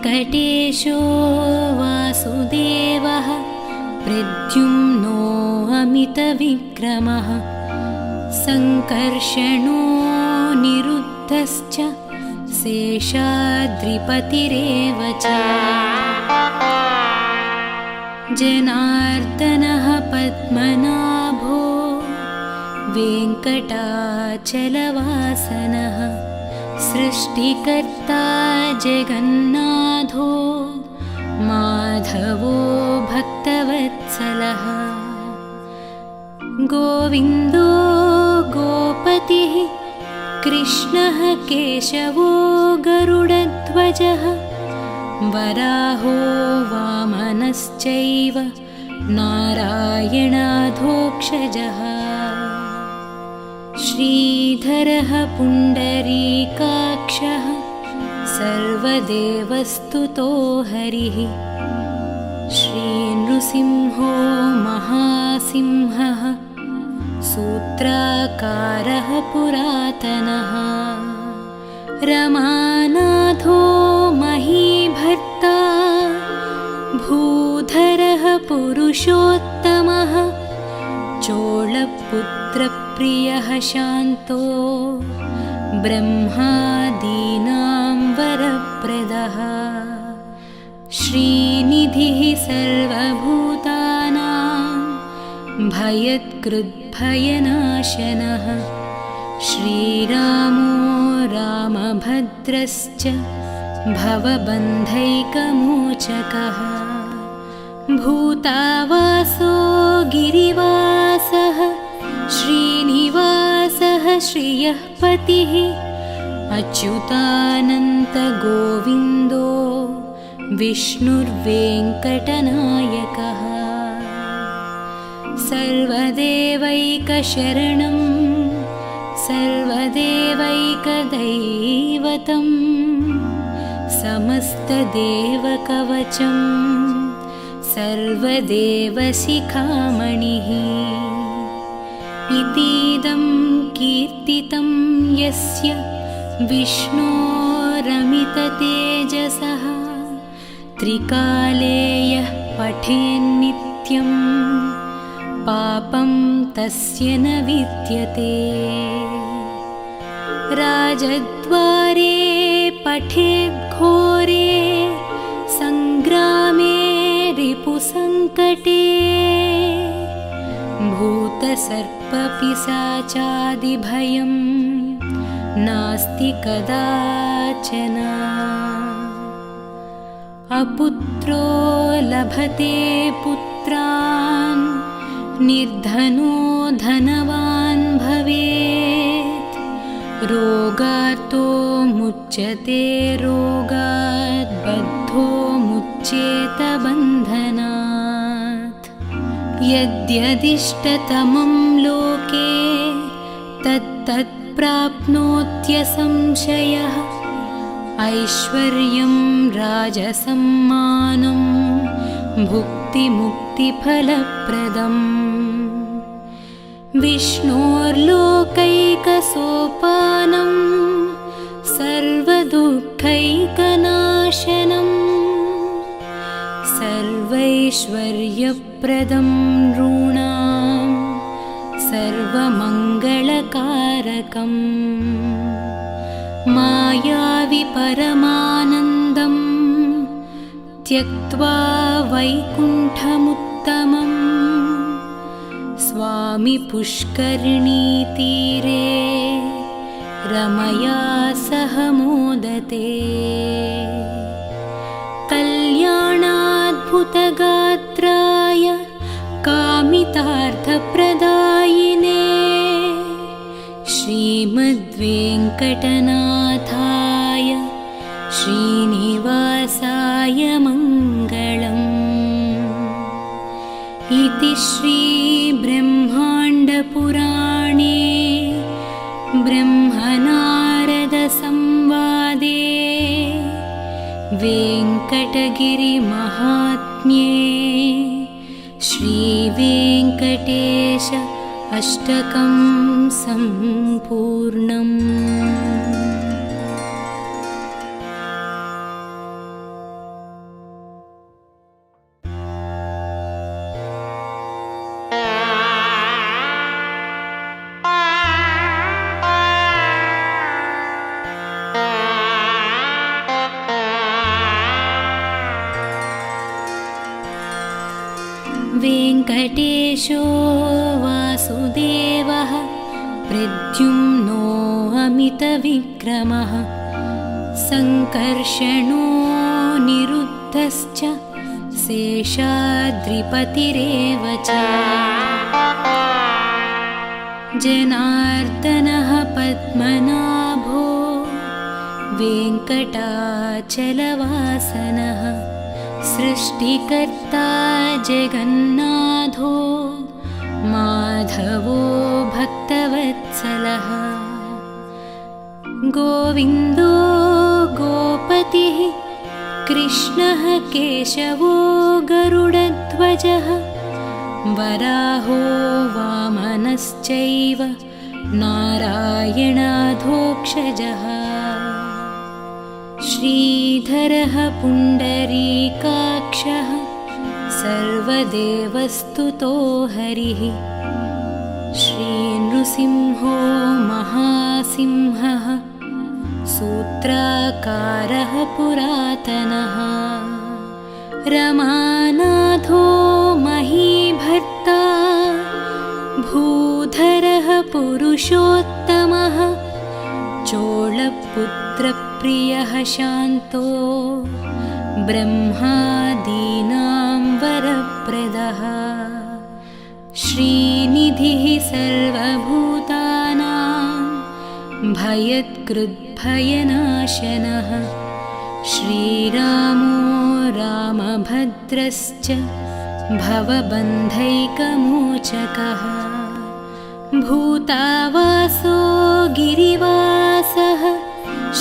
वेङ्कटेशो वासुदेवः प्रद्युम्नो अमितविक्रमः सङ्कर्षणो निरुद्धश्च शेषाद्रिपतिरेव च जनार्दनः पद्मनाभो वेङ्कटाचलवासनः सृष्टिकर्ता जगन्नाथो माधवो भक्तवत्सलः गोविन्दो गोपतिः कृष्णः केशवो गरुडध्वजः वराहो वामनश्चैव नारायणाधोक्षजः श्रीधरः पुण्डरीकाक्षः सर्वदेवस्तुतो हरिः श्रीनृसिंहो महासिंहः सूत्राकारः पुरातनः रमानाथो महीभर्ता भूधरः पुरुषोत्तमः चोळपुत्रप्रियः शान्तो ब्रह्मादीनां वरप्रदः श्रीनिधिः सर्वभूतानां भयत्कृद्भयनाशनः श्रीरामो रामभद्रश्च भवबन्धैकमोचकः भूतावासो गिरिवासः श्रीनिवासः श्रियः पतिः अच्युतानन्तगोविन्दो विष्णुर्वेङ्कटनायकः सर्वदेवैकशरणं सर्वदेवैकदैवतं समस्तदेवकवचं सर्वदेवशिखामणिः इतीदं कीर्तितं यस्य विष्णोरमिततेजसः त्रिकाले यः पठेन्नित्यं पापं तस्य न विद्यते राजद्वारे पठेद्घोरे सङ्ग्रामे रिपुसङ्कटे भूतसर्पपिशाचादिभयं नास्ति कदाचन अपुत्रो लभते पुत्रान् निर्धनो धनवान् भवेत् रोगार्तो मुच्यते रोगात् बद्धो मुच्येत बन्धनात् यद्यदिष्टतमं लोके तत्तत् प्राप्नोत्यसंशयः ऐश्वर्यं राजसम्मानं भुक्तिमुक्तिफलप्रदम् विष्णोर्लोकैकसोपानं सर्वदुःखैकनाशनं सर्वैश्वर्यप्रदं नॄणां सर्वमङ्गलकारकम् मायावि परमानन्दं त्यक्त्वा वैकुण्ठमुत्तमं स्वामि पुष्करिणीतीरे रमया सह मोदते कल्याणाद्भुतगात्राय कामितार्थप्रदायिने श्रीमद्वेङ्कटनाथाय श्रीनिवासाय मङ्गलम् इति श्रीब्रह्माण्डपुराणे ब्रह्मनारदसंवादे वेङ्कटगिरिमहात्म्ये श्रीवेङ्कटेश अष्टकं सम्पूर्णम्। वेङ्कटेशो वासुदेवः प्रद्युम्नो अमितविक्रमः सङ्कर्षणो निरुद्धश्च शेषाद्रिपतिरेव च जनार्दनः पद्मनाभो वेङ्कटाचलवासनः सृष्टिकर्ता जगन्नाथो माधवो भक्तवत्सलः गोविन्दो गोपतिः कृष्णः केशवो गरुडध्वजः वराहो वामनश्चैव नारायणाधोक्षजः श्रीधरः पुण्डरीकाक्षः सर्वदेवस्तुतो हरिः श्रीनृसिंहो महासिंहः सूत्राकारः पुरातनः रमानाथो महीभर्ता भूधरः पुरुषोत्तमः चोळपुत्रप्रियः शान्तो ब्रह्मादीनां वरप्रदः श्रीनिधिः सर्वभूतानां भयत्कृद्भयनाशनः श्रीरामो रामभद्रश्च भवबन्धैकमोचकः भूतावासो गिरिवासः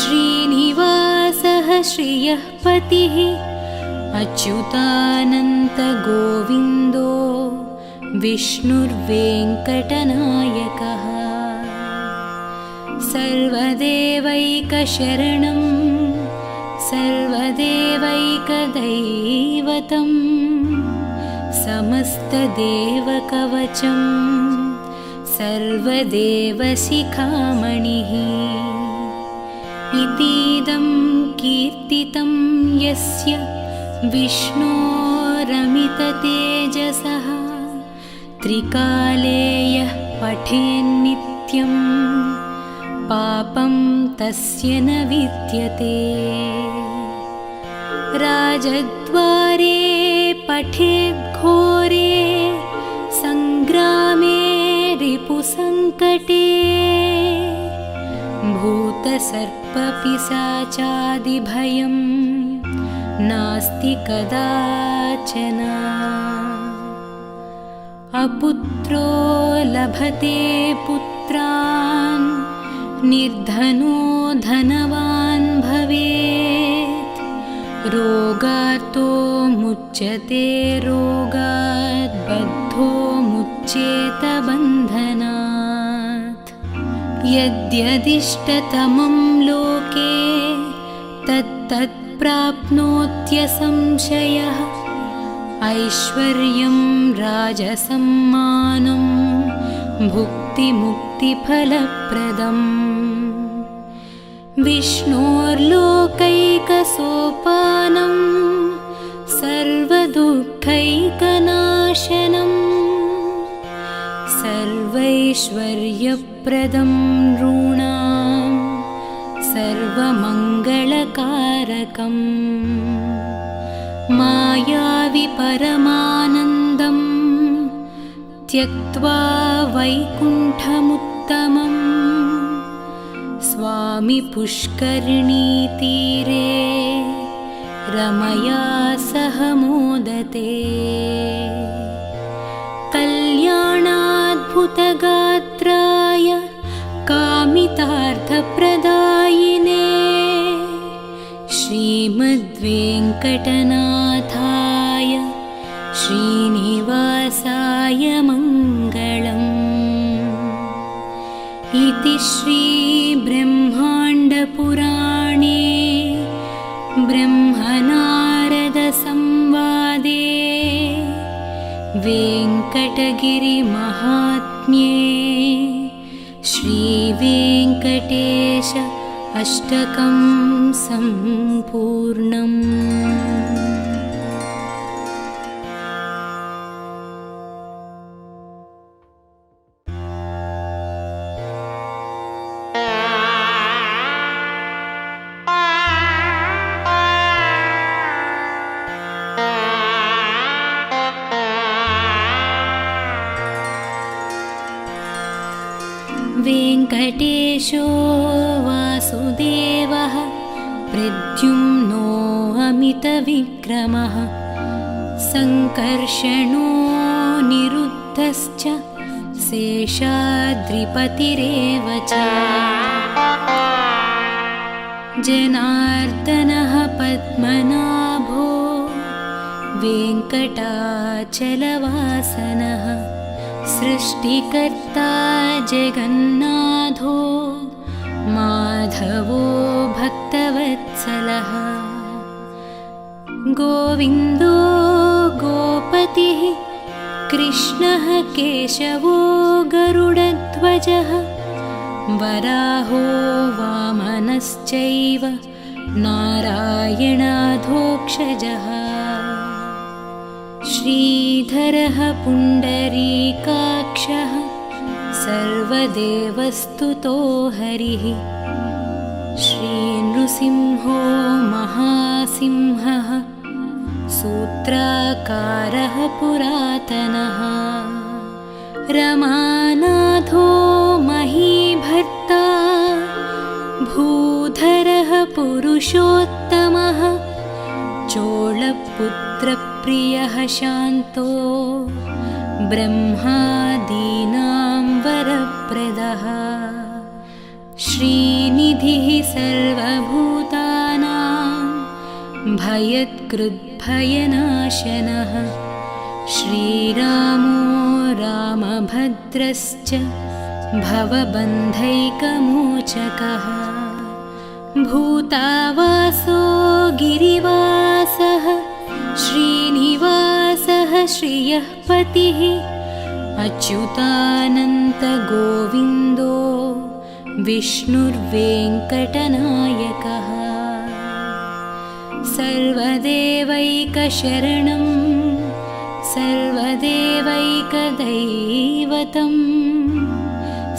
श्रीनिवासः श्रियः पतिः अच्युतानन्तगोविन्दो विष्णुर्वेङ्कटनायकः सर्वदेवैकशरणं सर्वदेवैकदैवतं समस्तदेवकवचं सर्वदेवशिखामणिः इतीदं कीर्तितं यस्य विष्णोरमिततेजसः त्रिकाले यः पठेन्नित्यं पापं तस्य न विद्यते राजद्वारे पठेद्घोरे सङ्ग्रामे रिपुसङ्कटे भूतसर्पपिशाचादिभयं नास्ति कदाचन अपुत्रो लभते पुत्रान् निर्धनो धनवान् भवेत् रोगार्तो मुच्यते रोगात् बद्धो मुच्येत बन्धनात् यद्यदिष्टतमं लोके तत्तत् प्राप्नोत्यसंशयः ऐश्वर्यं राजसम्मानं भुक्तिमुक्तिफलप्रदम् विष्णोर्लोकैकसोपानं सर्वदुःखैकनाशनं सर्वैश्वर्यप्रदं नॄणां सर्वमङ्गलकारकम् मायावि परमानन्दं त्यक्त्वा वैकुण्ठमुत्तमं स्वामि पुष्करिणीतीरे रमया सह मोदते कल्याणाद्भुतगात्राय कामितार्थप्रदायिने श्रीमद्वेङ्कटनाथाय श्रीनिवासाय मङ्गलम् इति श्रीब्रह्माण्डपुराणे ब्रह्मनारदसंवादे वेङ्कटगिरिमहात्म्ये श्रीवेङ्कटेश अष्टकं सम्पूर्णम्। वेङ्कटेशो वासुदेवः प्रद्युम्नो अमितविक्रमः सङ्कर्षणो निरुद्धश्च शेषाद्रिपतिरेव च जनार्दनः पद्मनाभो वेङ्कटाचलवासनः सृष्टिकर्ता जगन्नाथो माधवो भक्तवत्सलः गोविन्दो गोपतिः कृष्णः केशवो गरुडध्वजः वराहो वामनश्चैव नारायणाधोक्षजः श्रीधरः पुण्डरीकाक्षः सर्वदेवस्तुतो हरिः श्रीनृसिंहो महासिंहः सूत्राकारः पुरातनः रमानाथो महीभर्ता भूधरः पुरुषोत्तमः चोळपुत्रप्रियः शान्तो ब्रह्मादीनां वरप्रदः श्रीनिधिः सर्वभूतानां भयत्कृद्भयनाशनः श्रीरामो रामभद्रश्च भवबन्धैकमोचकः भूतावासो गिरिवासः श्रीनिवासः श्रियः पतिः अच्युतानन्तगोविन्दो विष्णुर्वेङ्कटनायकः सर्वदेवैकशरणं सर्वदेवैकदैवतं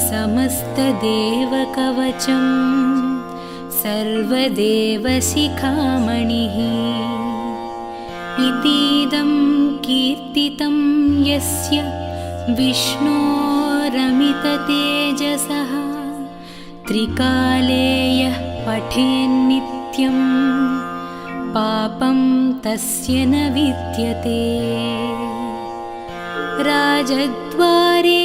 समस्तदेवकवचं सर्वदेवशिखामणिः इतीदं कीर्तितं यस्य विष्णोरमिततेजसः त्रिकाले यः पठेन्नित्यं पापं तस्य न विद्यते राजद्वारे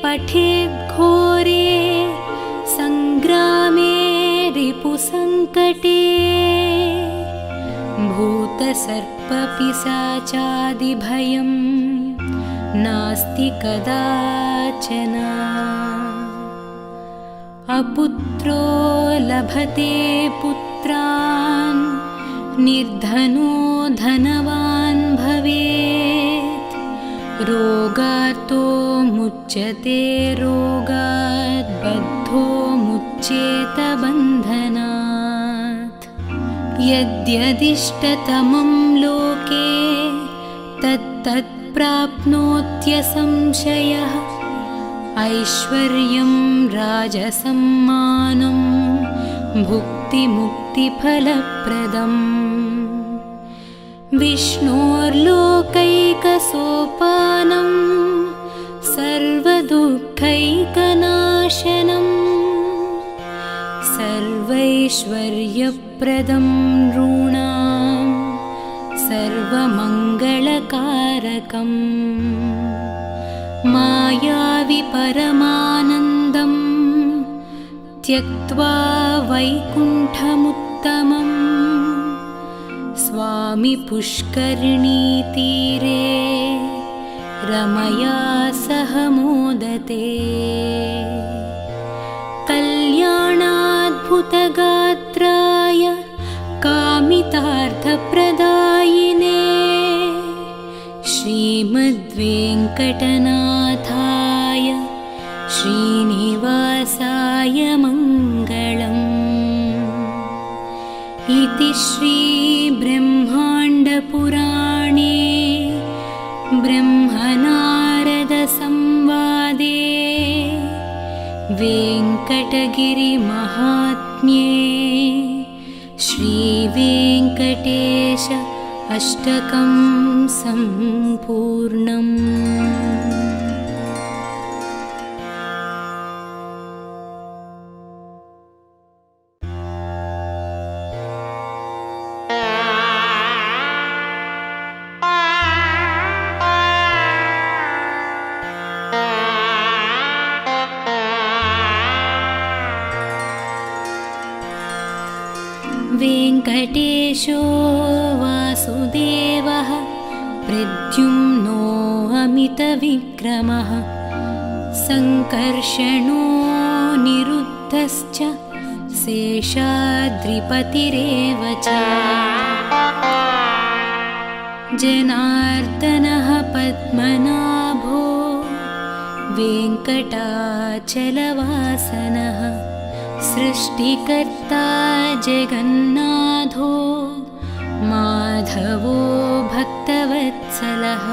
पठेद्घोरे सङ्ग्रामे रिपुसङ्कटे भूतसर्पपिशाचादिभयं नास्ति कदाचन अपुत्रो लभते पुत्रान् निर्धनो धनवान् भवेत् रोगार्तो मुच्यते रोगात् बद्धो मुच्येत बन्धनात् यद्यदिष्टतमं लोके तत्तत् प्राप्नोत्यसंशयः ऐश्वर्यं राजसम्मानं भुक्तिमुक्तिफलप्रदम् विष्णोर्लोकैकसोपानं सर्वदुःखैकनाशनं सर्वैश्वर्यप्रदं नॄणां सर्वमङ्गलकारकम् मायावि परमानन्दं त्यक्त्वा वैकुण्ठमुत्तमम् स्वामि पुष्करिणीतीरे रमया सह मोदते कल्याणाद्भुतगात्राय कामितार्थप्रदायिने श्रीमद्वेङ्कटनाथाय श्रीनिवासाय मङ्गलम् इति श्रीब्रह्माण्डपुराणे ब्रह्मनारदसंवादे वेङ्कटगिरिमहात्म्ये श्रीवेङ्कटेश अष्टकं सम्पूर्णम्। गिरीशो वासुदेवः प्रद्युम्नो अमितविक्रमः सङ्कर्षणो निरुद्धश्च शेषाद्रिपतिरेव च जनार्दनः पद्मनाभो वेङ्कटाचलवासनः सृष्टिकर्ता जगन्नाथो माधवो भक्तवत्सलः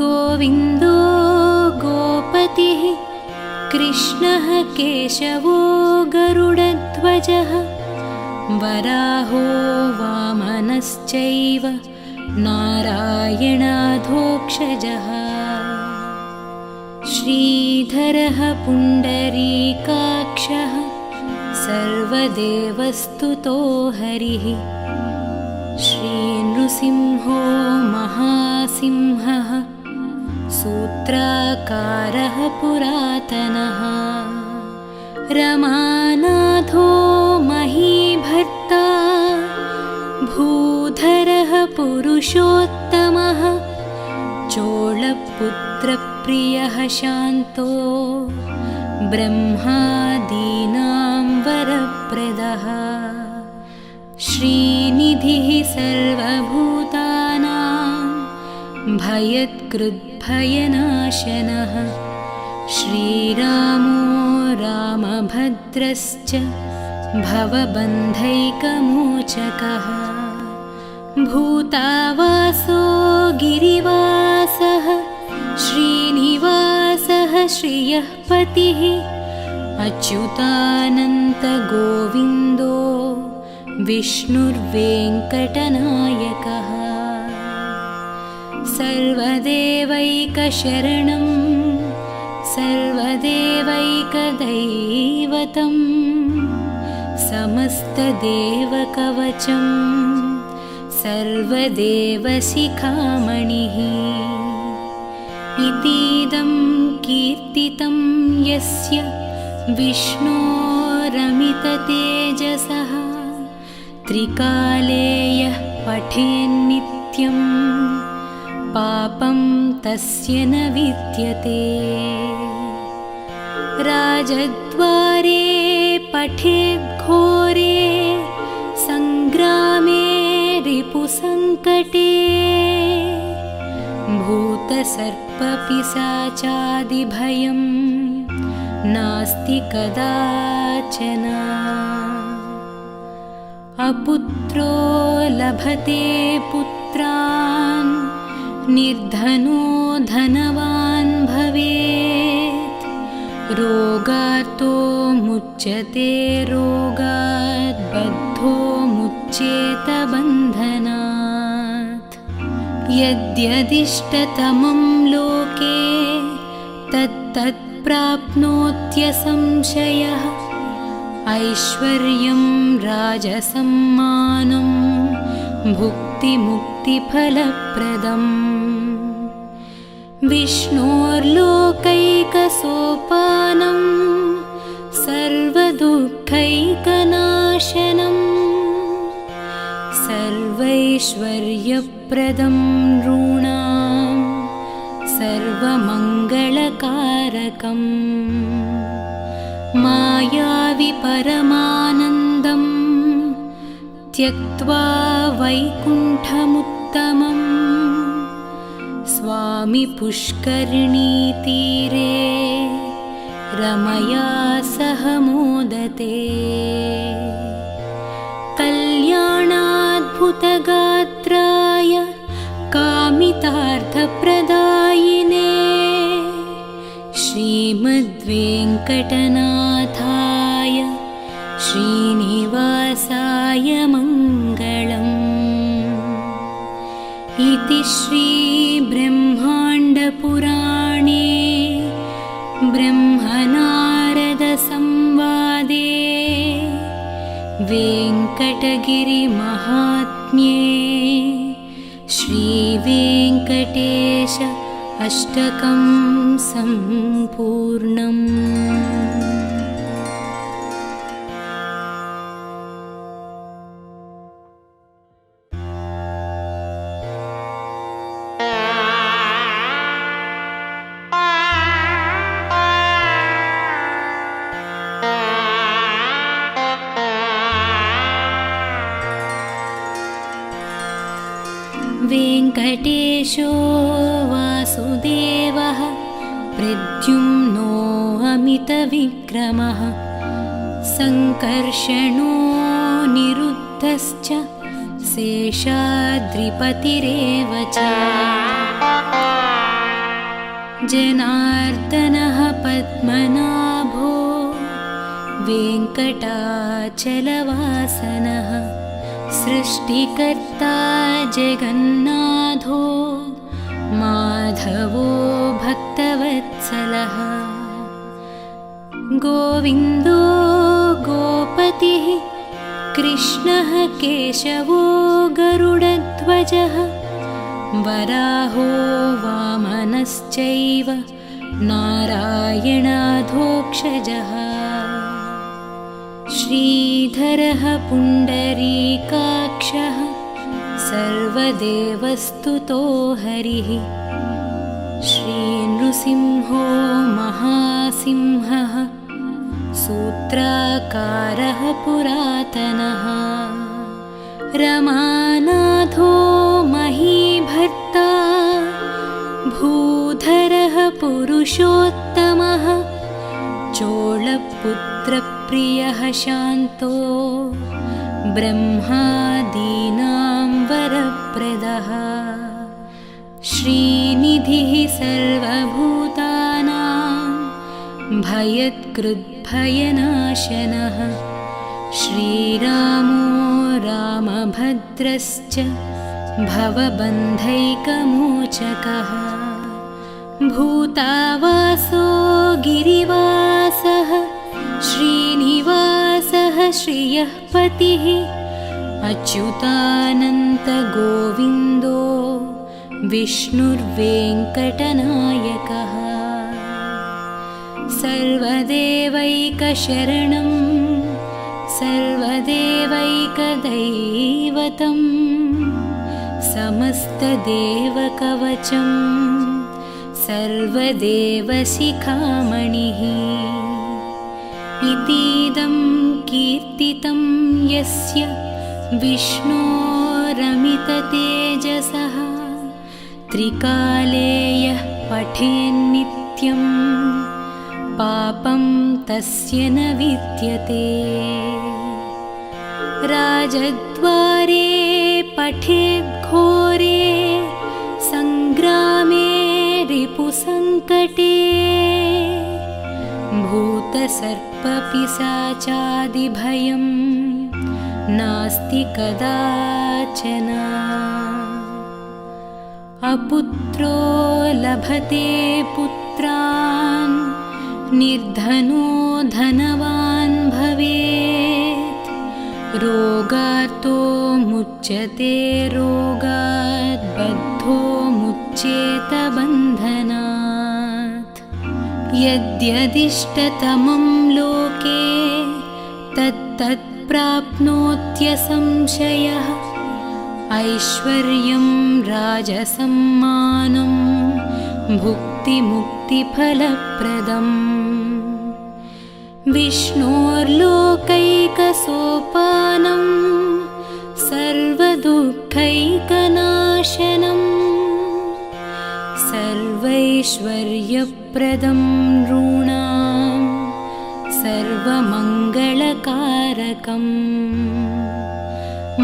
गोविन्दो गोपतिः कृष्णः केशवो गरुडध्वजः वराहो वामनश्चैव नारायणाधोक्षजः श्रीधरः पुण्डरीकाक्षः सर्वदेवस्तुतो हरिः श्रीनृसिंहो महासिंहः सूत्राकारः पुरातनः रमानाथो महीभर्ता भूधरः पुरुषोत्तमः चोळपुत्रप्रियः शान्तो ब्रह्मादीनां वरप्रदः श्रीनिधिः सर्वभूतानां भयत्कृद्भयनाशनः श्रीरामो रामभद्रश्च भवबन्धैकमोचकः भूतावासो गिरिवासः श्रीनिवासः श्रियः पतिः अच्युतानन्तगोविन्दो विष्णुर्वेङ्कटनायकः सर्वदेवैकशरणं सर्वदेवैकदैवतं समस्तदेवकवचं सर्वदेवशिखामणिः इतीदं कीर्तितं यस्य विष्णोरमिततेजसः त्रिकाले यः पठेन्नित्यं पापं तस्य न विद्यते राजद्वारे पठेद्घोरे सङ्ग्रामे रिपुसङ्कटे भूतसर्पपिशाचादिभयं नास्ति कदाचन अपुत्रो लभते पुत्रान् निर्धनो धनवान् भवेत् रोगार्तो मुच्यते रोगात् बद्धो मुच्येत बन्धनात् यद्यदिष्टतमं लोके तत्तत् प्राप्नोत्यसंशयः ऐश्वर्यं राजसम्मानं भुक्तिमुक्तिफलप्रदम् विष्णोर्लोकैकसोपानं सर्वदुःखैकनाशनं सर्वैश्वर्यप्रदं नॄणां सर्वमङ्गलकारकम् मायावि परमानन्दं त्यक्त्वा वैकुण्ठमुत्तमम् स्वामि पुष्करिणीतीरे रमया सह मोदते कल्याणाद्भुतगात्राय कामितार्थप्रदायिने श्रीमद्वेङ्कटनाथाय श्रीनिवासाय मङ्गलम् इति श्रीब्रह्माण्डपुराणे ब्रह्मनारदसंवादे वेङ्कटगिरिमहात्म्ये श्रीवेङ्कटेश अष्टकं सम्पूर्णम्। वेङ्कटेशो वासुदेवः प्रद्युम्नो अमितविक्रमः सङ्कर्षणो निरुद्धश्च शेषाद्रिपतिरेव च जनार्दनः पद्मनाभो वेङ्कटाचलवासनः सृष्टिकर्ता जगन्नाथो माधवो भक्तवत्सलः गोविन्दो गोपतिः कृष्णः केशवो गरुडध्वजः वराहो वामनश्चैव नारायणाधोक्षजः श्रीधरः पुण्डरीकाक्षः सर्वदेवस्तुतो हरिः श्रीनृसिंहो महासिंहः सूत्राकारः पुरातनः रमानाथो महीभर्ता भूधरः पुरुषोत्तमः चोळपुत्रप्रियः शान्तो ब्रह्मादीनां वरप्रदः श्रीनिधिः सर्वभूतानां भयत्कृद्भयनाशनः श्रीरामो रामभद्रश्च भवबन्धैकमोचकः भूतावासो गिरिवासः श्रीनिवासः श्रियः पतिः अच्युतानन्तगोविन्दो विष्णुर्वेङ्कटनायकः सर्वदेवैकशरणं सर्वदेवैकदैवतं समस्तदेवकवचं सर्वदेवशिखामणिः इतीदं कीर्तितं यस्य विष्णोरमिततेजसः त्रिकाले यः पठेन्नित्यं पापं तस्य न विद्यते राजद्वारे पठेद्घोरे सङ्ग्रामे रिपुसङ्कटे भूतसर्पपिशाचादिभयं नास्ति कदाचन अपुत्रो लभते पुत्रान् निर्धनो धनवान् भवेत् रोगार्तो मुच्यते रोगात् बद्धो मुच्येत बन्धनात् यद्यदिष्टतमं लोके तत्तत् प्राप्नोत्यसंशयः ऐश्वर्यं राजसम्मानं भुक्तिमुक्तिफलप्रदम् विष्णोर्लोकैकसोपानं सर्वदुःखैकनाशनं सर्वैश्वर्यप्रदं नॄणां सर्वमङ्गलकारकम्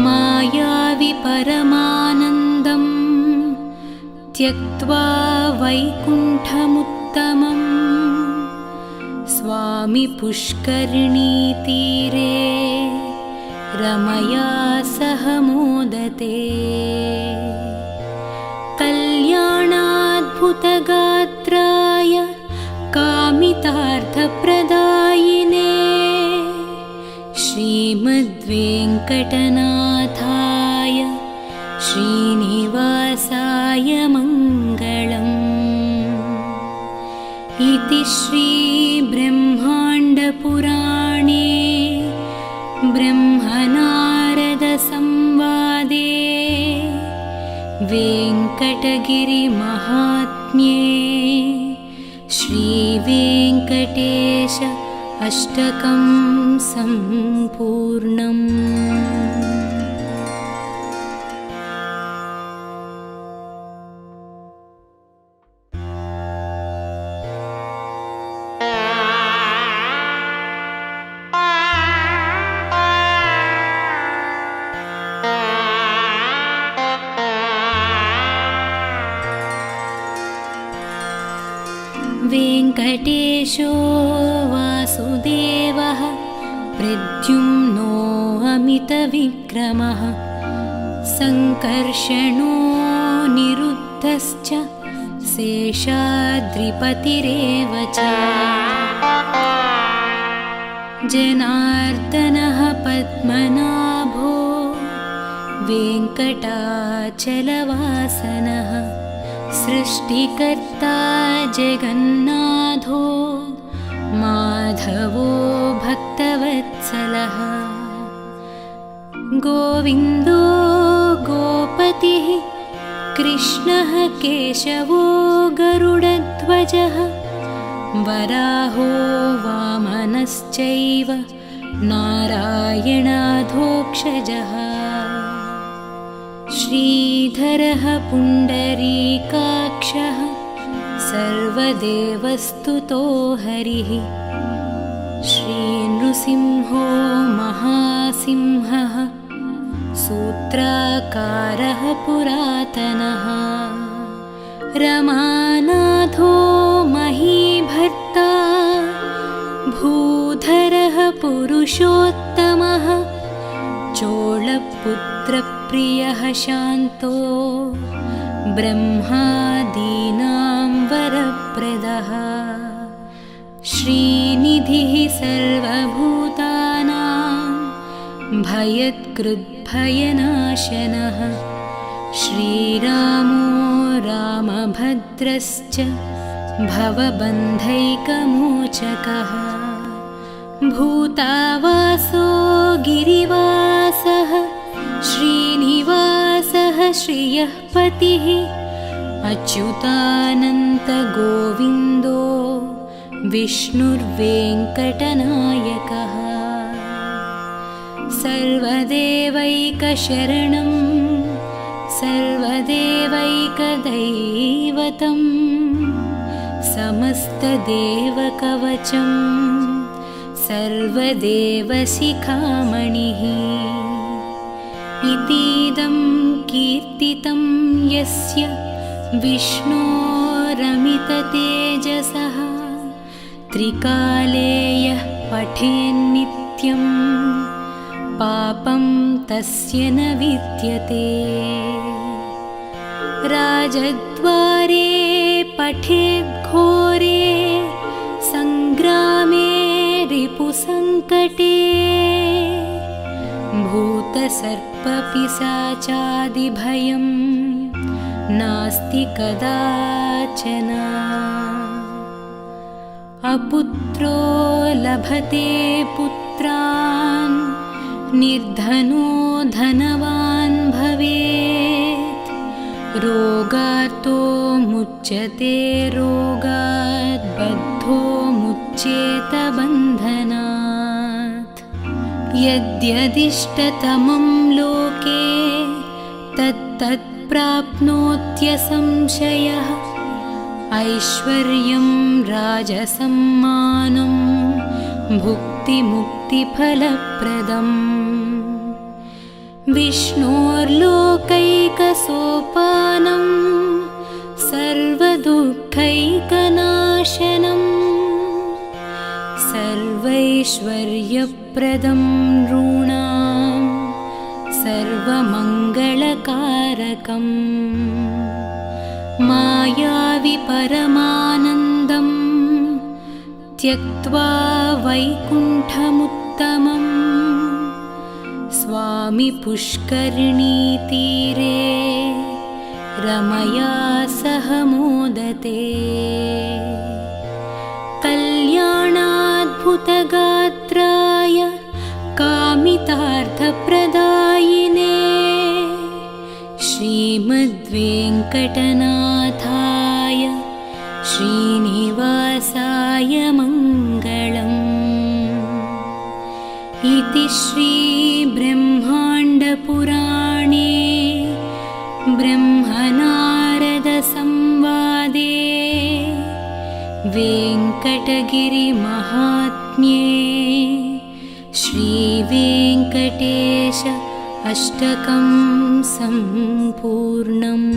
मायावि परमानन्दं त्यक्त्वा वैकुण्ठमुत्तमं स्वामि पुष्करिणीतीरे रमया सह मोदते कल्याणाद्भुतगात्राय कामितार्थप्रदायिने श्रीमद्वेङ्कटनाथाय श्रीनिवासाय मङ्गलम् इति श्रीब्रह्माण्डपुराणे ब्रह्मनारदसंवादे वेङ्कटगिरिमहात्म्ये श्रीवेङ्कटेश अष्टकं सम्पूर्णम्। वेङ्कटेशो वासुदेवः प्रद्युम्नो अमितविक्रमः सङ्कर्षणो निरुद्धश्च शेषाद्रिपतिरेव च जनार्दनः पद्मनाभो वेङ्कटाचलवासनः सृष्टिकर्ता जगन्नाथो माधवो भक्तवत्सलः गोविन्दो गोपतिः कृष्णः केशवो गरुडध्वजः वराहो वामनश्चैव नारायणाधोक्षजः श्रीधरः पुण्डरीकाक्षः सर्वदेवस्तुतो हरिः श्रीनृसिंहो महासिंहः सूत्राकारः पुरातनः रमानाथो महीभर्ता भूधरः पुरुषोत्तमः चोळपुत्रप्रियः शान्तो ब्रह्मादीनां वरप्रदः श्रीनिधिः सर्वभूतानां भयत्कृद्भयनाशनः श्रीरामो रामभद्रश्च भवबन्धैकमोचकः भूतावासो गिरिवासः श्रीनिवासः श्रियः पतिः अच्युतानन्तगोविन्दो विष्णुर्वेङ्कटनायकः सर्वदेवैकशरणं सर्वदेवैकदैवतं समस्तदेवकवचं सर्वदेवशिखामणिः इतीदं कीर्तितं यस्य विष्णोरमिततेजसः त्रिकाले यः पठेन्नित्यं पापं तस्य न विद्यते राजद्वारे पठेद्घोरे सङ्ग्रामे रिपुसङ्कटे भूतसर्पपिशाचादिभयं नास्ति कदाचन अपुत्रो लभते पुत्रान् निर्धनो धनवान् भवेत् रोगार्तो मुच्यते रोगात् बद्धो मुच्येत बन्धनात् यद्यदिष्टतमं लोके तत्तत् प्राप्नोत्यसंशयः ऐश्वर्यं राजसम्मानं भुक्तिमुक्तिफलप्रदम् विष्णोर्लोकैकसोपानं सर्वदुःखैकनाशनं सर्वैश्वर्यप्रदं नॄणां सर्वमङ्गलकारकम् मायावि परमानन्दं त्यक्त्वा वैकुण्ठमुत्तमम् स्वामि पुष्करिणीतीरे रमया सह मोदते कल्याणाद्भुतगात्राय कामितार्थप्रदायिने श्रीमद्वेङ्कटनाथाय श्रीनिवासाय मङ्गलम् इति श्रीब्रह्माण्डपुराणे ब्रह्मनारदसंवादे वेङ्कटगिरिमहात्म्ये श्रीवेङ्कटेश अष्टकं सम्पूर्णम्।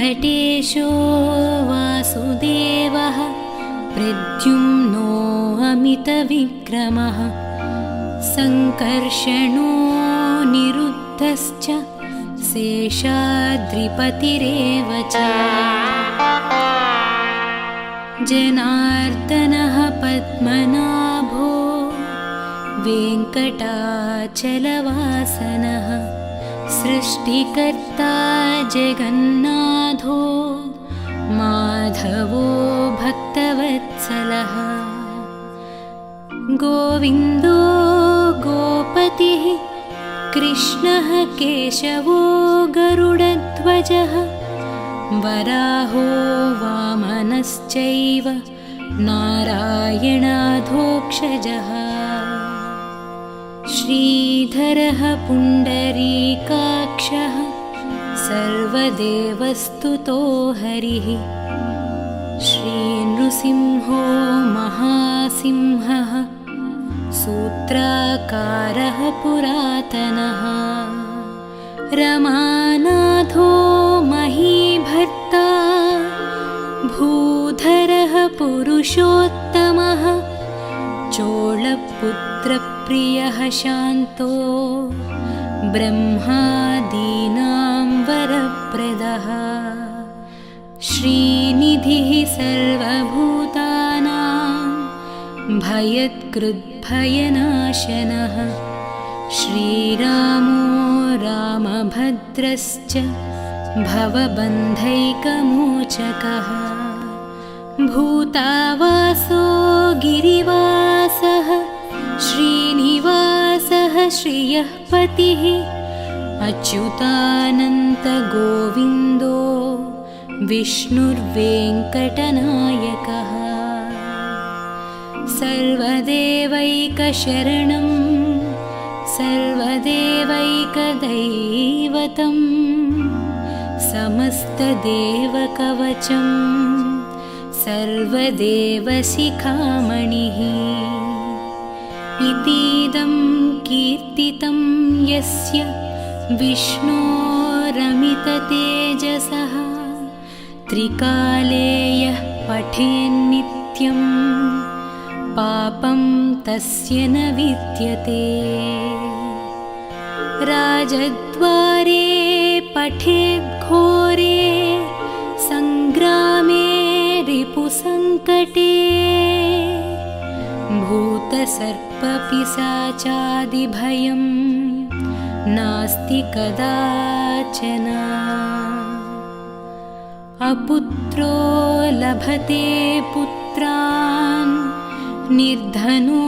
वेङ्कटेशो वासुदेवः प्रद्युम्नो अमितविक्रमः सङ्कर्षणो निरुद्धश्च शेषाद्रिपतिरेव च जनार्दनः पद्मनाभो वेङ्कटाचलवासनः सृष्टिकर्ता जगन्नाथो माधवो भक्तवत्सलः गोविन्दो गोपतिः कृष्णः केशवो गरुडध्वजः वराहो वामनश्चैव नारायणाधोक्षजः श्रीधरः पुण्डरीकाक्षः सर्वदेवस्तुतो हरिः श्रीनृसिंहो महासिंहः सूत्राकारः पुरातनः रमानाथो महीभर्ता भूधरः पुरुषोत्तमः चोळपुत्रप्रियः शान्तो ब्रह्मादीनां वरप्रदः श्रीनिधिः सर्वभूतानां भयत्कृद्भयनाशनः श्रीरामो रामभद्रश्च भवबन्धैकमोचकः भूतावासो गिरिवासः श्रीनिवासः श्रियः पतिः अच्युतानन्तगोविन्दो विष्णुर्वेङ्कटनायकः सर्वदेवैकशरणं सर्वदेवैकदैवतं समस्तदेवकवचं सर्वदेवशिखामणिः इतीदं कीर्तितं यस्य विष्णोरमिततेजसः त्रिकाले यः पठेन्नित्यं पापं तस्य न विद्यते राजद्वारे पठेद्घोरे सङ्ग्रामे रिपुसङ्कटे भूतसर्पपिशाचादिभयं नास्ति कदाचन अपुत्रो लभते पुत्रान् निर्धनो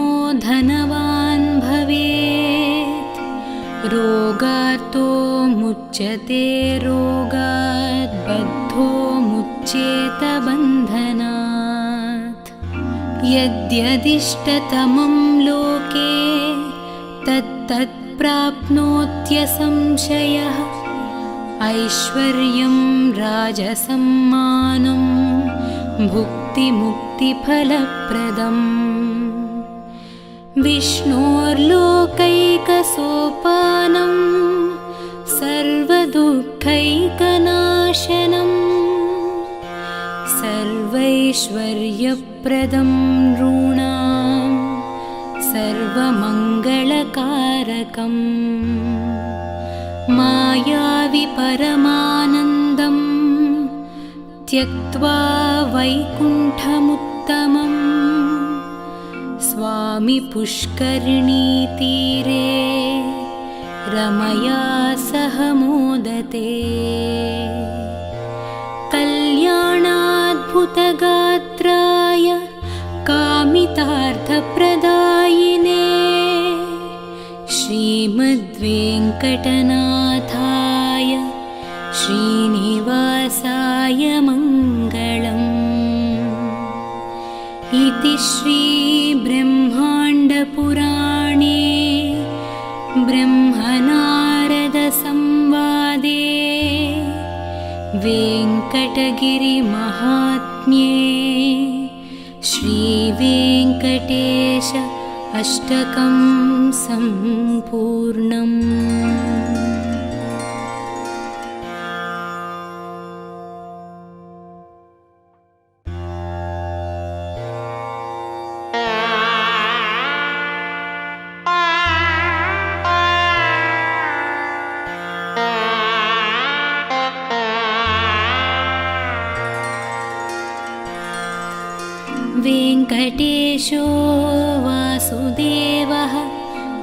धनवान् भवेत् रोगार्तो मुच्यते रोगात् बद्धो मुच्येत बन्धनात् यद्यदिष्टतमं लोके तत्तत् प्राप्नोत्यसंशयः ऐश्वर्यं राजसम्मानं भुक्तिमुक्तिफलप्रदम् विष्णोर्लोकैकसोपानं सर्वदुःखैकनाशनं सर्वैश्वर्यप्रदं नॄणां सर्वमङ्गलकारकम् मायावि परमानन्दं त्यक्त्वा वैकुण्ठमुत्तमं स्वामि पुष्करिणीतीरे रमया सह मोदते कल्याणाद्भुतगात्राय कामितार्थप्रदायिने श्रीमद्वेङ्कटनाथाय श्रीनिवासाय मङ्गलम् इति श्रीब्रह्माण्डपुराणे ब्रह्मनारदसंवादे वेङ्कटगिरिमहात्म्ये श्रीवेङ्कटेश अष्टकं सम्पूर्णम्।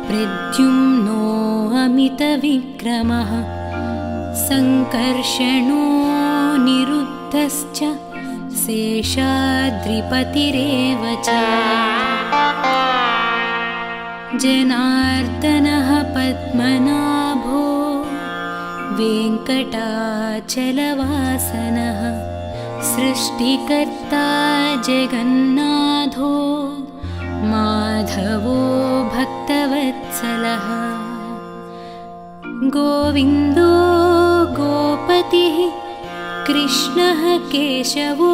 प्रद्युम्नो अमितविक्रमः सङ्कर्षणो निरुद्धश्च शेषाद्रिपतिरेव च जनार्दनः पद्मनाभो वेङ्कटाचलवासनः सृष्टिकर्ता जगन्नाथो माधवो भक्तवत्सलः गोविन्दो गोपतिः कृष्णः केशवो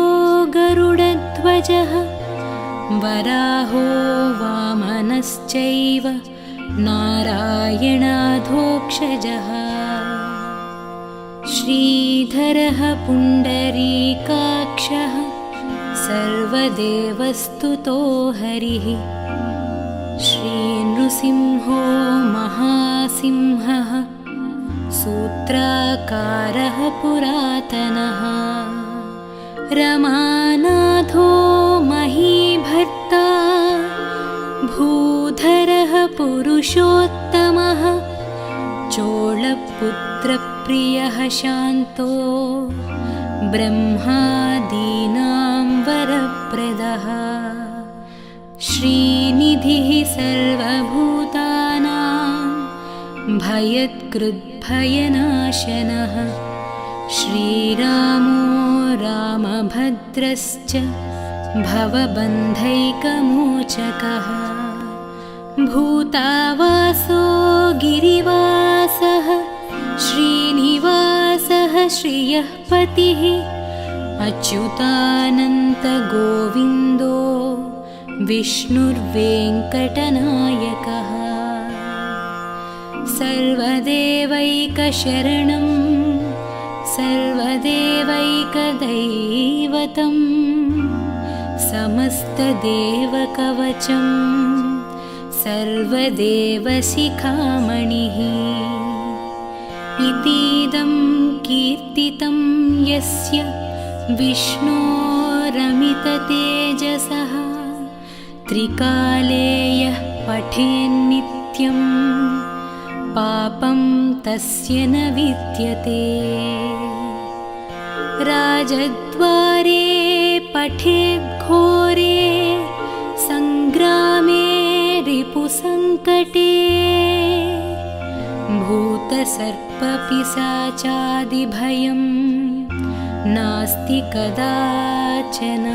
गरुडध्वजः वराहो वामनश्चैव नारायणाधोक्षजः श्रीधरः पुण्डरीकाक्षः सर्वदेवस्तुतो हरिः श्रीनृसिंहो महासिंहः सूत्राकारः पुरातनः रमानाथो महीभर्ता भूधरः पुरुषोत्तमः चोळपुत्रप्रियः शान्तो ब्रह्मादीनां वरप्रदः श्रीनिधिः सर्वभूतानां भयत्कृद्भयनाशनः श्रीरामो रामभद्रश्च भवबन्धैकमोचकः भूतावासो गिरिवासः श्रीनिवासः श्रियः पतिः अच्युतानन्तगोविन्दो विष्णुर्वेङ्कटनायकः सर्वदेवैकशरणं सर्वदेवैकदैवतं समस्तदेवकवचं सर्वदेवशिखामणिः इतीदं कीर्तितं यस्य विष्णोरमिततेजसः त्रिकाले यः पठेन्नित्यं पापं तस्य न विद्यते राजद्वारे पठेद्घोरे सङ्ग्रामे रिपुसङ्कटे भूतसर्पपिशाचादिभयं नास्ति कदाचन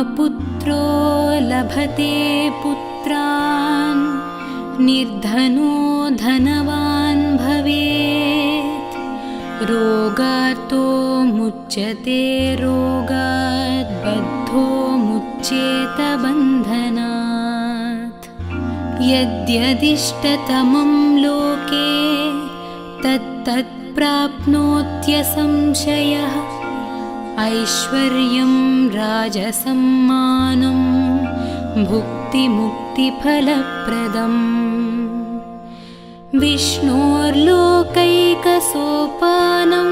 अपुत्रो लभते पुत्रान् निर्धनो धनवान् भवेत् रोगार्तो मुच्यते रोगात् बद्धो मुच्येत बन्धनात् यद्यदिष्टतमं लोके तत्तत् प्राप्नोत्यसंशयः ऐश्वर्यं राजसम्मानं भुक्तिमुक्तिफलप्रदम् विष्णोर्लोकैकसोपानं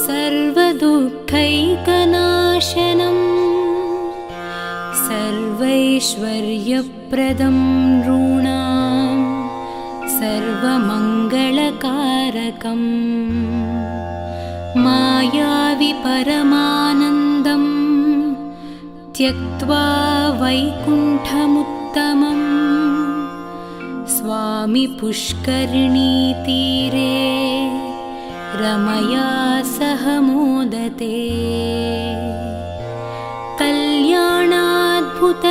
सर्वदुःखैकनाशनं सर्वैश्वर्यप्रदं नॄणां सर्वमङ्गलकारकम् मायावि परमानन्दं त्यक्त्वा वैकुण्ठमुत्तमम् स्वामि पुष्करिणीतीरे रमया सह मोदते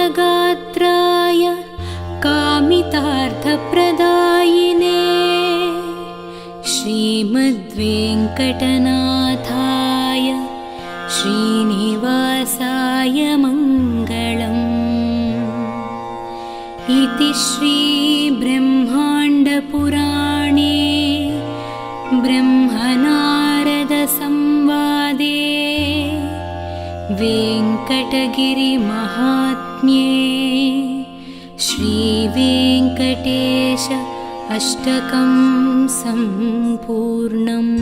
कल्याणाद्भुतगात्राय कामितार्थप्रदायिने श्रीमद्वेङ्कटनाथाय श्रीनिवासाय मङ्गलम् इति श्रीब्रह्माण्डपुराणे ब्रह्मनारदसंवादे वेङ्कटगिरिमहात्म्ये श्रीवेङ्कटेश अष्टकं सम्पूर्णम्।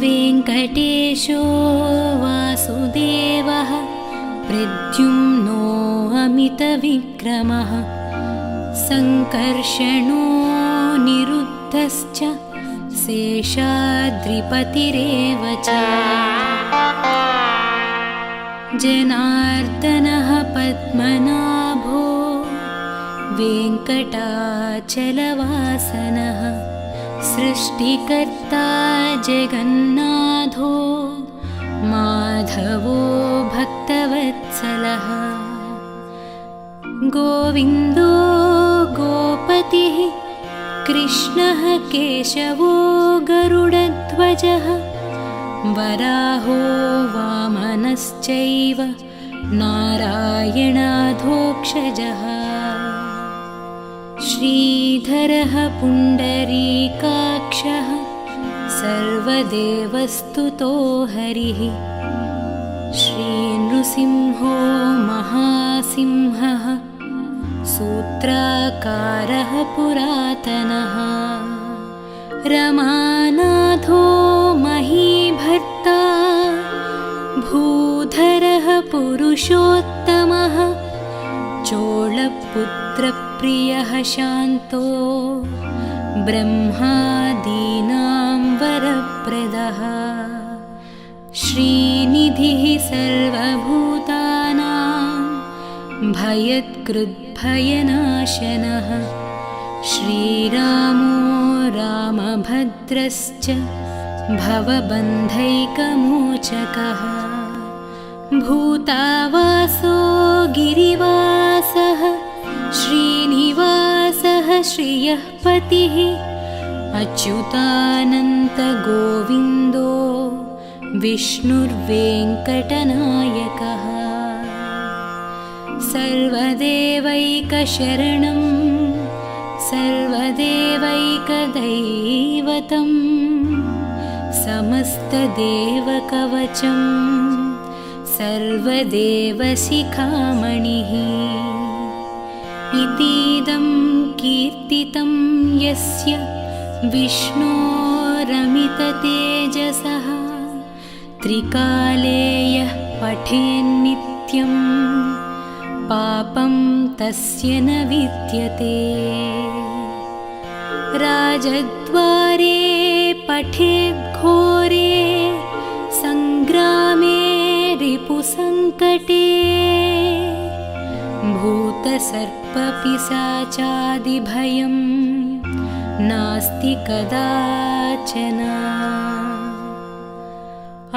वेङ्कटेशो वासुदेवः प्रद्युम्नो अमितविक्रमः सङ्कर्षणो निरुद्धश्च शेषाद्रिपतिरेव च जनार्दनः पद्मनाभो वेङ्कटाचलवासनः सृष्टिकर्ता जगन्नाथो माधवो भक्तवत्सलः गोविन्दो गोपतिः कृष्णः केशवो गरुडध्वजः वराहो वामनश्चैव नारायणाधोक्षजः श्रीधरः पुण्डरीकाक्षः सर्वदेवस्तुतो हरिः श्रीनृसिंहो महासिंहः सूत्राकारः पुरातनः रमानाथो महीभर्ता भूधरः पुरुषोत्तमः चोळपुत्रप्रियः शान्तो ब्रह्मादीनां वरप्रदः श्रीनिधिः सर्वभूतानां भयत्कृद्भयनाशनः श्रीरामो रामभद्रश्च भवबन्धैकमोचकः भूतावासो गिरिवासः श्रीनिवासः श्रियः पतिः अच्युतानन्तगोविन्दो विष्णुर्वेङ्कटनायकः सर्वदेवैकशरणं सर्वदेवैकदैवतं समस्तदेवकवचं सर्वदेवशिखामणिः इतीदं कीर्तितं यस्य विष्णोरमिततेजसः त्रिकाले यः पठेन्नित्यं पापं तस्य न विद्यते राजद्वारे पठेद्घोरे सङ्ग्रामे रिपुसङ्कटे भूतसर्पपिशाचादिभयं नास्ति कदाचन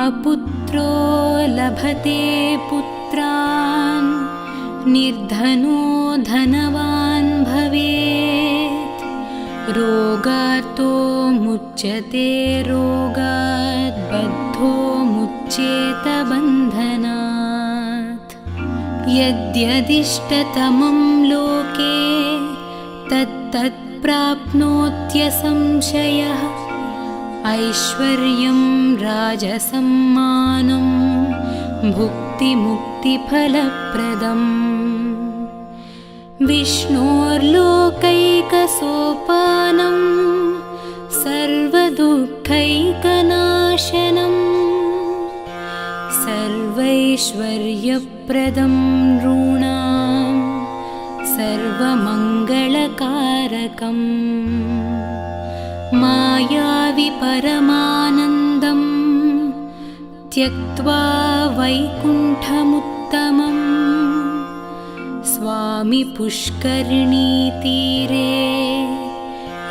अपुत्रो लभते पुत्रान् निर्धनो धनवान् भवेत् रोगार्तो मुच्यते रोगात् बद्धो मुच्येत बन्धनात् यद्यदिष्टतमं लोके तत्तत् प्राप्नोत्यसंशयः ऐश्वर्यं राजसम्मानं भुक्तिमुक्तिफलप्रदम् विष्णोर्लोकैकसोपानं सर्वदुःखैकनाशनं सर्वैश्वर्यप्रदं नॄणां सर्वमङ्गलकारकम् मायावि परमानन्दं त्यक्त्वा वैकुण्ठमुत्तमम् स्वामि पुष्करिणीतीरे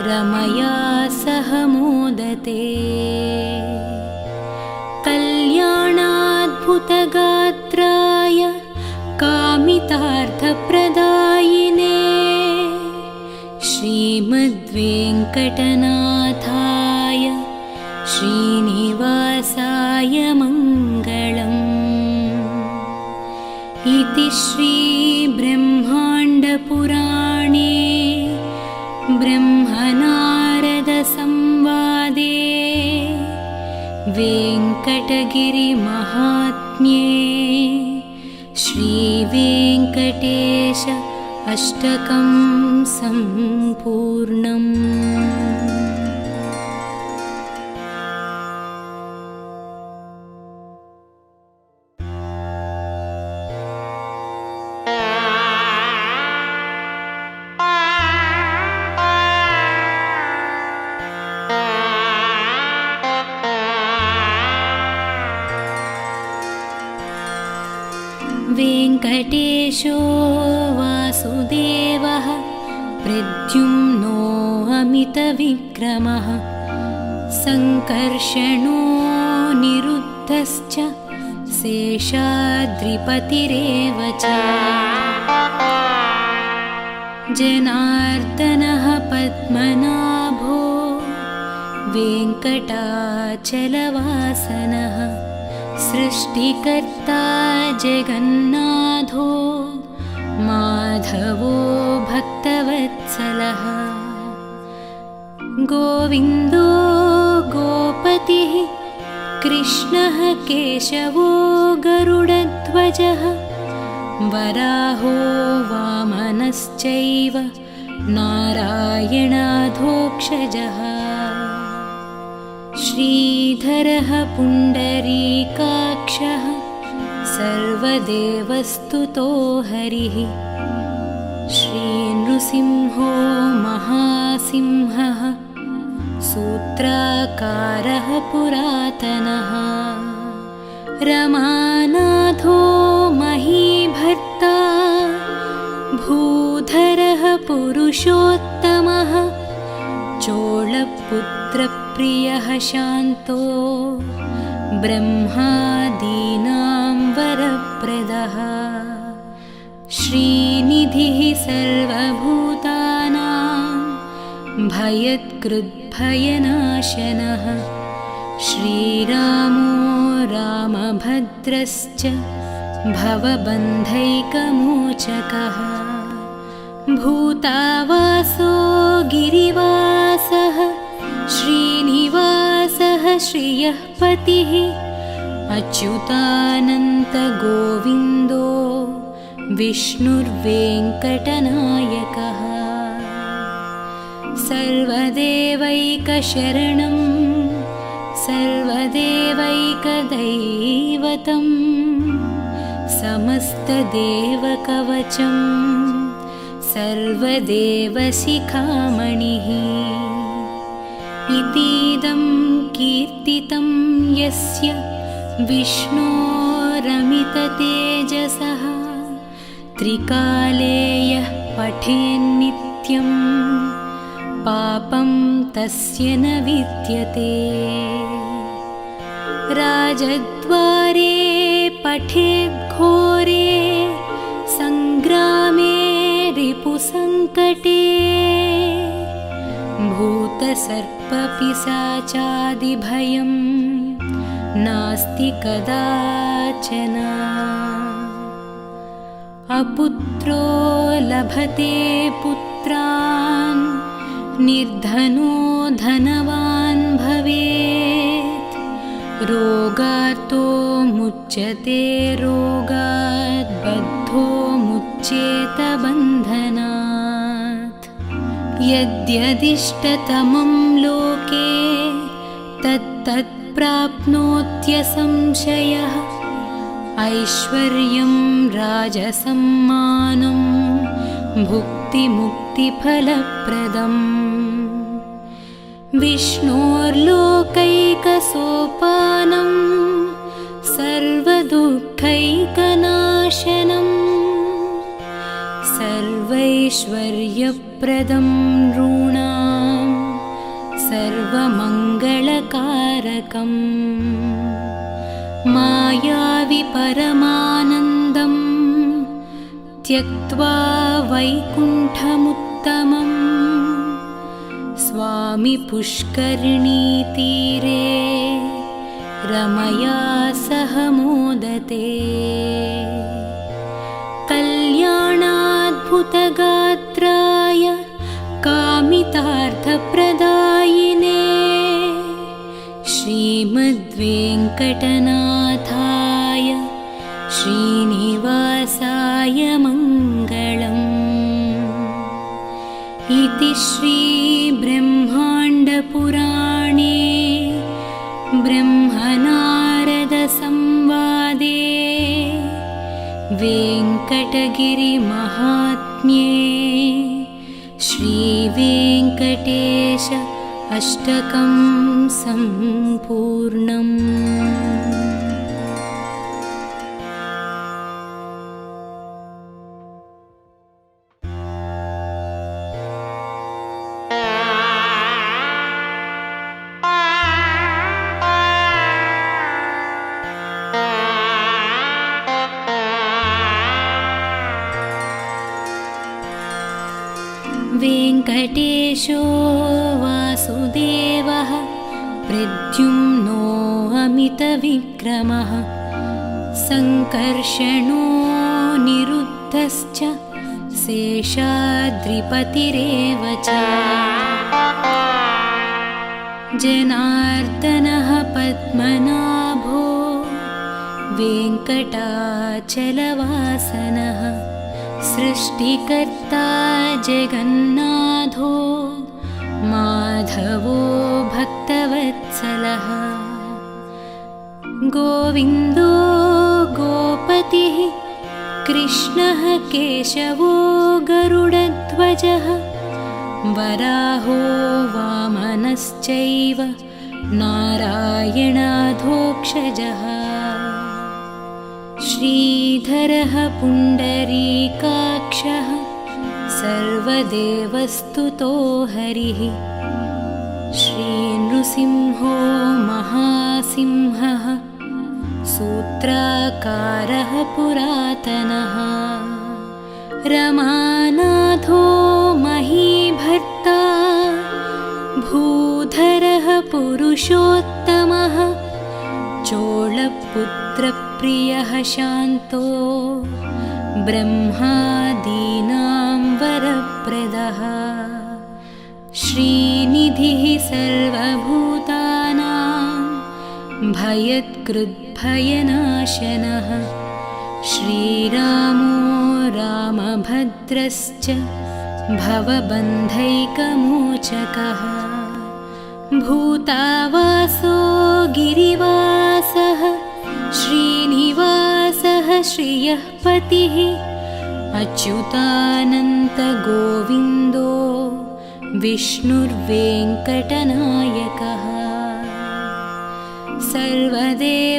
रमया सह मोदते कल्याणाद्भुतगात्राय कामितार्थप्रदायिने श्रीमद्वेङ्कटनाथाय श्रीनिवासाय मङ्गलम् इति श्रीब्रह्माण्डपुराणे ब्रह्मनारदसंवादे वेङ्कटगिरिमहात्म्ये श्रीवेङ्कटेश अष्टकं सम्पूर्णम्। वेङ्कटेशो वासुदेवः प्रद्युम्नो अमितविक्रमः सङ्कर्षणो निरुद्धश्च शेषाद्रिपतिरेव च जनार्दनः पद्मनाभो वेङ्कटाचलवासनः सृष्टिकर्ता जगन्नाथो माधवो भक्तवत्सलः गोविन्दो गोपतिः कृष्णः केशवो गरुडध्वजः वराहो वामनश्चैव नारायणाधोक्षजः श्रीधरः पुण्डरीकाक्षः सर्वदेवस्तुतो हरिः श्रीनृसिंहो महासिंहः सूत्राकारः पुरातनः रमानाथो महीभर्ता भूधरः पुरुषोत्तमः चोळपुत्रप्रियः शान्तो ब्रह्मादीनां वरप्रदः श्रीनिधिः सर्वभूतानां भयत्कृद्भयनाशनः श्रीरामो रामभद्रश्च भवबन्धैकमोचकः भूतावासो गिरिवासः श्रीनिवासः श्रियः पतिः अच्युतानन्तगोविन्दो विष्णुर्वेङ्कटनायकः सर्वदेवैकशरणं सर्वदेवैकदैवतं समस्तदेवकवचं सर्वदेवशिखामणिः इतीदं कीर्तितं यस्य विष्णोरमिततेजसः त्रिकाले यः पठेन्नित्यं पापं तस्य न विद्यते राजद्वारे पठेद्घोरे सङ्ग्रामे रिपुसङ्कटे भूतसर्पपिशाचादिभयं नास्ति कदाचन अपुत्रो लभते पुत्रान् निर्धनो धनवान् भवेत् रोगार्तो मुच्यते रोगात् बद्धो मुच्येत बन्धनात् यद्यदिष्टतमं लोके तत्तत् प्राप्नोत्यसंशयः ऐश्वर्यं राजसम्मानं भुक्तिमुक्तिफलप्रदम् विष्णोर्लोकैकसोपानं सर्वदुःखैकनाशनं सर्वैश्वर्यप्रदं नॄणां सर्वमङ्गलकारकम् मायावि परमानन्दं त्यक्त्वा वैकुण्ठमुत्तमं स्वामि पुष्करिणीतीरे रमया सह मोदते कल्याणाद्भुतगात्राय कामितार्थप्रदायिने श्रीमद्वेङ्कटनाथाय श्रीनिवासाय मङ्गलम् इति श्रीब्रह्माण्डपुराणे ब्रह्मनारदसंवादे वेङ्कटगिरिमहात्म्ये श्रीवेङ्कटेश अष्टकं सम्पूर्णम्। ऋषो वासुदेवः प्रद्युम्नो अमितविक्रमः सङ्कर्षणो निरुद्धश्च शेषाद्रिपतिरेव च जनार्दनः पद्मनाभो वेङ्कटाचलवासनः सृष्टिकर्ता जगन्नाथो माधवो भक्तवत्सलः गोविन्दो गोपतिः कृष्णः केशवो गरुडध्वजः वराहो वामनश्चैव नारायणाधोक्षजः श्रीधरः पुण्डरीकाक्षः सर्वदेवस्तुतो हरिः श्रीनृसिंहो महासिंहः सूत्राकारः पुरातनः रमानाथो महीभर्ता भूधरः पुरुषोत्तमः चोळपुत्रप्रियः शान्तो ब्रह्मादीनां वरप्रदः श्रीनिधिः सर्वभूतानां भयत्कृद्भयनाशनः श्रीरामो रामभद्रश्च भवबन्धैकमोचकः भूतावासो गिरिवासः श्रीनिवासः श्रियः पतिः अच्युतानन्तगोविन्दो विष्णुर्वेङ्कटनायकः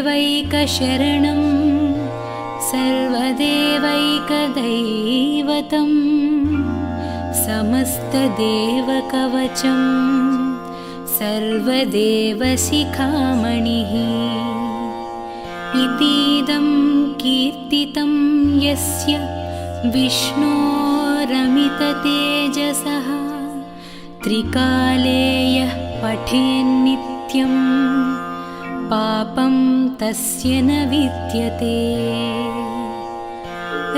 सर्वदेवैकशरणं सर्वदेवैकदैवतं समस्तदेवकवचं सर्वदेवशिखामणिः इतीदं कीर्तितं यस्य विष्णोरमिततेजसः त्रिकाले यः पठेन्नित्यं पापं तस्य न विद्यते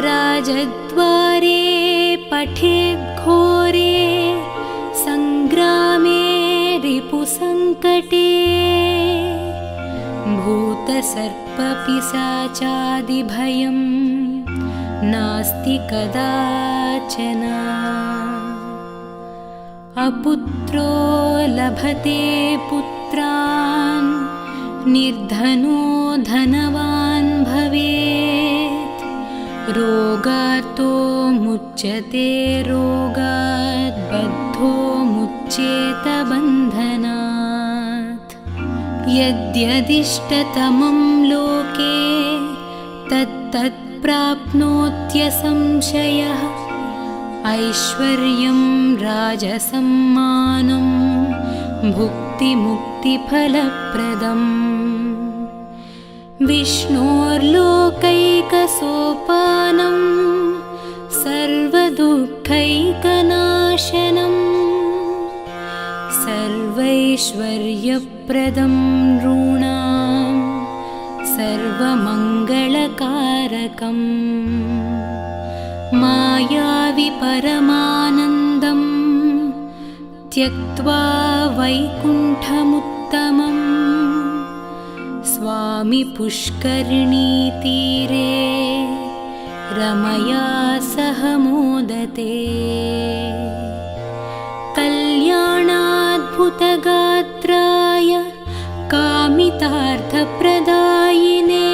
राजद्वारे पठेद्घोरे सङ्ग्रामे रिपुसङ्कटे भूतसर्पपिशाचादिभयं नास्ति कदाचन अपुत्रो लभते पुत्रान् निर्धनो धनवान् भवेत् रोगार्तो मुच्यते रोगात् बद्धो मुच्येत बन्धनात् यद्यदिष्टतमं लोके तत्तत् प्राप्नोत्यसंशयः ऐश्वर्यं राजसम्मानं भुक्तिमुक्तिफलप्रदम् विष्णोर्लोकैकसोपानं सर्वदुःखैकनाशनं सर्वैश्वर्यप्रदं नॄणां सर्वमङ्गलकारकम् मायावि परमानन्दं त्यक्त्वा वैकुण्ठमुत्तमम् स्वामि पुष्करिणीतीरे रमया सह मोदते कल्याणाद्भुतगात्राय कामितार्थप्रदायिने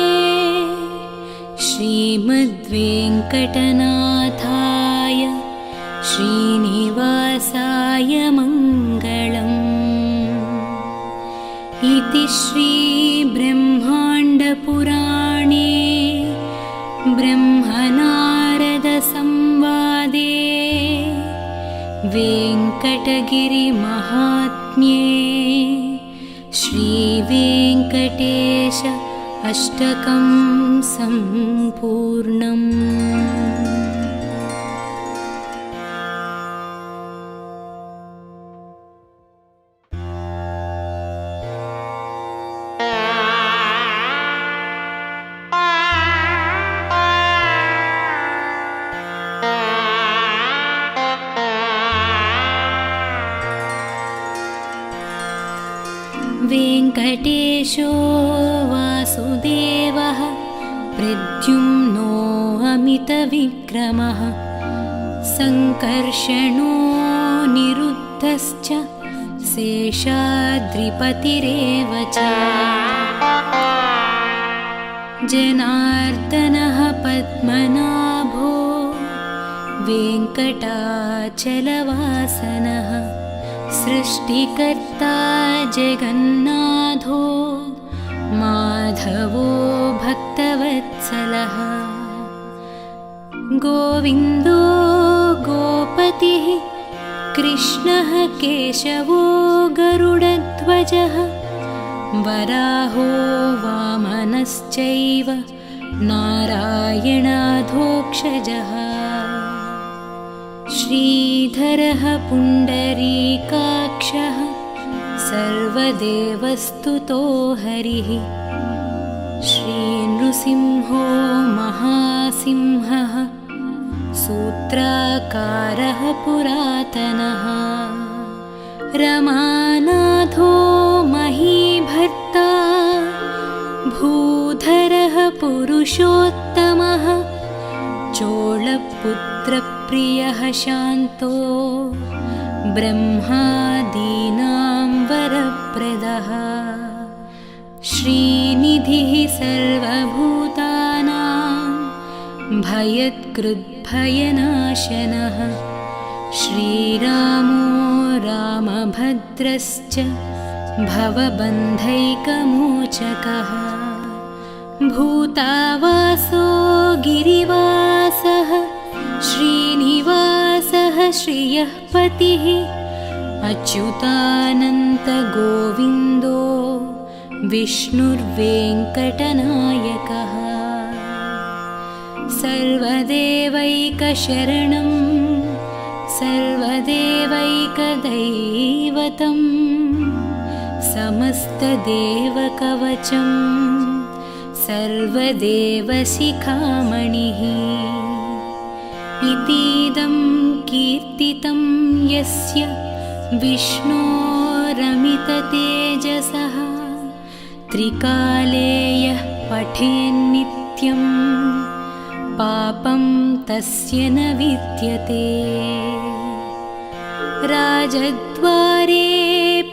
श्रीमद्वेङ्कटनाथाय श्रीनिवासाय मङ्गलम् इति श्रीब्रह्माण्डपुराणे ब्रह्मनारदसंवादे वेङ्कटगिरिमहात्म्ये श्रीवेङ्कटेश अष्टकं सम्पूर्णम्। प्रद्युम्नो अमितविक्रमः सङ्कर्षणो निरुद्धश्च शेषाद्रिपतिरेव च जनार्दनः पद्मनाभो वेङ्कटाचलवासनः सृष्टिकर्ता जगन्नाथो माधवो भक्तवत्सलः गोविन्दो गोपतिः कृष्णः केशवो गरुडध्वजः वराहो वामनश्चैव नारायणाधोक्षजः श्रीधरः पुण्डरीकाक्षः सर्वदेवस्तुतो हरिः श्रीनृसिंहो महासिंहः सूत्राकारः पुरातनः रमानाथो महीभर्ता भूधरः पुरुषोत्तमः चोळपुत्रप्रियः शान्तो ब्रह्मादीनां वरप्रदः श्रीनिधिः सर्वभूतानां भयत्कृद्भयनाशनः श्रीरामो रामभद्रश्च भवबन्धैकमोचकः भूतावासो गिरिवासः श्रीनिवासः श्रियः पतिः अच्युतानन्तगोविन्दो विष्णुर्वेङ्कटनायकः सर्वदेवैकशरणं सर्वदेवैकदैवतं समस्तदेवकवचं सर्वदेवशिखामणिः इतीदं कीर्तितं यस्य विष्णोरमिततेजसः त्रिकाले यः पठेन्नित्यं पापं तस्य न विद्यते राजद्वारे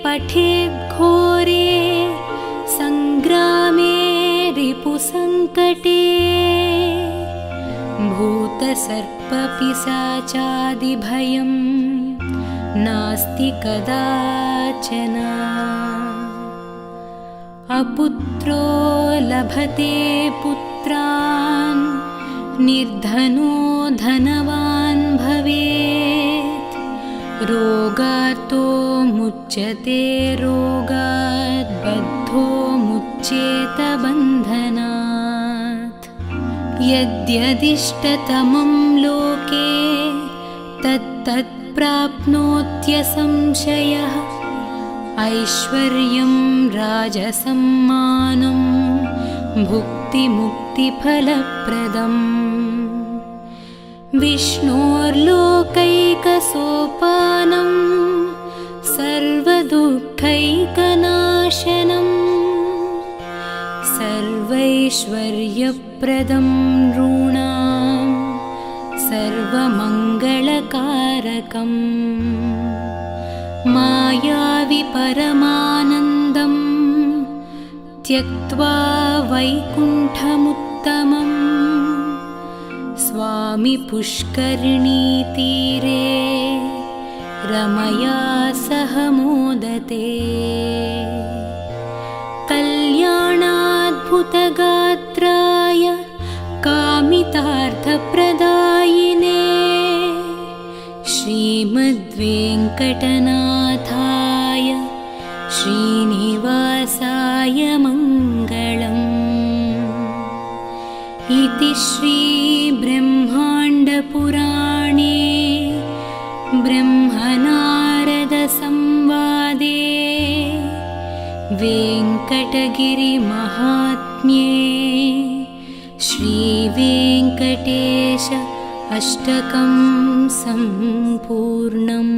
पठेद्घोरे सङ्ग्रामे रिपुसङ्कटे भूतसर्पपिशाचादिभयं नास्ति कदाचन अपुत्रो लभते पुत्रान् निर्धनो धनवान् भवेत् रोगार्तो मुच्यते रोगात् बद्धो मुच्येत बन्धनात् यद्यदिष्टतमं लोके तत्तत् प्राप्नोत्यसंशयः ऐश्वर्यं राजसम्मानं भुक्तिमुक्तिफलप्रदम् विष्णोर्लोकैकसोपानं सर्वदुःखैकनाशनं सर्वैश्वर्यप्रदं नॄणां सर्वमङ्गलकारकम् मायावि परमानन्दं त्यक्त्वा वैकुण्ठमुत्तमम् स्वामि पुष्करिणीतीरे रमया सह मोदते कल्याणाद्भुतगात्राय कामितार्थप्रदायिने श्रीमद्वेङ्कटनाथाय श्रीनिवासाय मङ्गलम् इति श्रीब्रह्माण्डपुराणे ब्रह्मनारदसंवादे वेङ्कटगिरिमहात्म्ये श्रीवेङ्कटेश अष्टकं सम्पूर्णम्।